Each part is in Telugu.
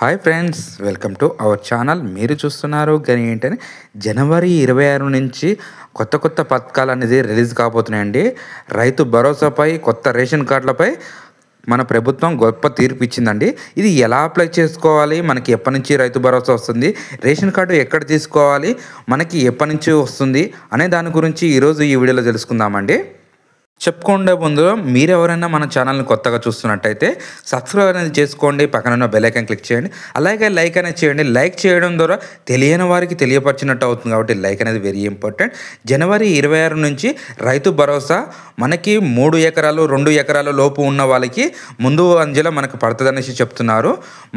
Hi friends, welcome to our channel. మీరు చూస్తున్నారు కానీ ఏంటని జనవరి 26 నుంచి కొత్త పథకాలు అనేది రిలీజ్ కాబోతున్నాయండి. రైతు భరోసాపై, కొత్త రేషన్ కార్డులపై మన ప్రభుత్వం గొప్ప తీర్పు ఇచ్చిందండి. ఇది ఎలా అప్లై చేసుకోవాలి, మనకి ఎప్పటి నుంచి రైతు భరోసా వస్తుంది, రేషన్ కార్డు ఎక్కడ తీసుకోవాలి, మనకి ఎప్పటి నుంచి వస్తుంది అనే దాని గురించి ఈరోజు ఈ వీడియోలో తెలుసుకుందామండి. చెప్పుకుండే ముందు మీరు ఎవరైనా మన ఛానల్ని కొత్తగా చూస్తున్నట్టయితే సబ్స్క్రైబ్ అనేది చేసుకోండి, పక్కన ఉన్న బెల్ ఐకాన్ క్లిక్ చేయండి, అలాగే లైక్ అనేది చేయండి. లైక్ చేయడం ద్వారా తెలియని వారికి తెలియపరిచినట్టు అవుతుంది కాబట్టి లైక్ అనేది వెరీ ఇంపార్టెంట్. జనవరి 26 నుంచి రైతు భరోసా మనకి 3 ఎకరాలు 2 ఎకరాల లోపు ఉన్న వాళ్ళకి ముందు అంజలో మనకు పడుతుంది అనేసి చెప్తున్నారు.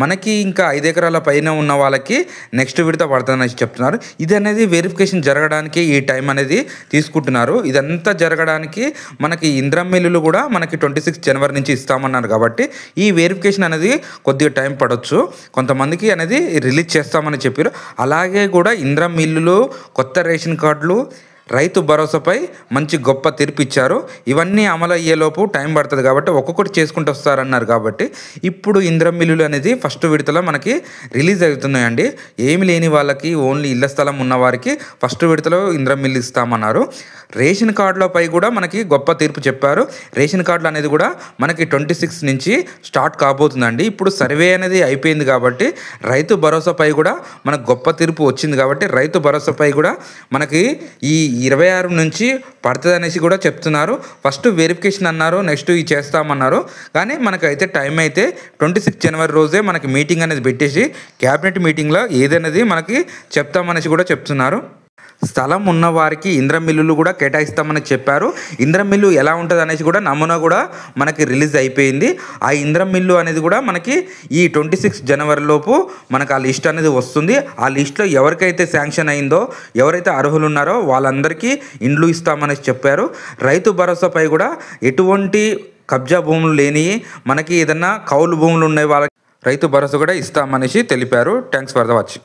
మనకి ఇంకా 5 ఎకరాల పైన ఉన్న వాళ్ళకి నెక్స్ట్ విడత పడుతుంది అనేసి చెప్తున్నారు. ఇది అనేది వెరిఫికేషన్ జరగడానికి ఈ టైం అనేది తీసుకుంటున్నారు. ఇదంతా జరగడానికి మనకి ఇంద్రం మిల్లులు కూడా మనకి 26 జనవరి నుంచి ఇస్తామన్నారు కాబట్టి ఈ వెరిఫికేషన్ అనేది కొద్దిగా టైం పడవచ్చు. కొంతమందికి అనేది రిలీజ్ చేస్తామని చెప్పారు. అలాగే కూడా ఇంద్రం మిల్లులు, కొత్త రేషన్ కార్డులు, రైతు భరోసాపై మంచి గొప్ప తీర్పు ఇచ్చారు. ఇవన్నీ అమలు అయ్యేలోపు టైం పడుతుంది కాబట్టి ఒక్కొక్కటి చేసుకుంటూ వస్తారన్నారు. కాబట్టి ఇప్పుడు ఇంద్రం మిల్లులు అనేది ఫస్ట్ విడతలో మనకి రిలీజ్ అవుతున్నాయండి. ఏమి లేని వాళ్ళకి, ఓన్లీ ఇళ్ల స్థలం ఉన్న వారికి ఫస్ట్ విడతలో ఇంద్రం మిల్లు ఇస్తామన్నారు. రేషన్ కార్డులపై కూడా మనకి గొప్ప తీర్పు చెప్పారు. రేషన్ కార్డులు అనేది కూడా మనకి 26 నుంచి స్టార్ట్ కాబోతుందండి. ఇప్పుడు సర్వే అనేది అయిపోయింది కాబట్టి రైతు భరోసాపై కూడా మనకు గొప్ప తీర్పు వచ్చింది కాబట్టి రైతు భరోసాపై కూడా మనకి ఈ 26 నుంచి పడుతుంది అనేసి కూడా చెప్తున్నారు. ఫస్ట్ వెరిఫికేషన్ అన్నారు, నెక్స్ట్ ఇవి చేస్తామన్నారు. కానీ మనకైతే టైం అయితే 26 జనవరి రోజే మనకి మీటింగ్ అనేది పెట్టేసి క్యాబినెట్ మీటింగ్లో ఏదనేది మనకి చెప్తామనేసి కూడా చెప్తున్నారు. స్థలం ఉన్న వారికి ఇంద్రం మిల్లులు కూడా కేటాయిస్తామని చెప్పారు. ఇంద్రం మిల్లు ఎలా ఉంటుంది అనేసి కూడా నమూనా కూడా మనకి రిలీజ్ అయిపోయింది. ఆ ఇంద్రం మిల్లు అనేది కూడా మనకి ఈ 26 జనవరి లోపు మనకు ఆ లిస్ట్ అనేది వస్తుంది. ఆ లిస్ట్లో ఎవరికైతే శాంక్షన్ అయిందో, ఎవరైతే అర్హులు ఉన్నారో వాళ్ళందరికీ ఇండ్లు ఇస్తామనేసి చెప్పారు. రైతు భరోసాపై కూడా ఎటువంటి కబ్జా భూములు లేని, మనకి ఏదన్నా కౌలు భూములు ఉండే వాళ్ళకి రైతు భరోసా కూడా ఇస్తామనేసి తెలిపారు. Thanks for the watching.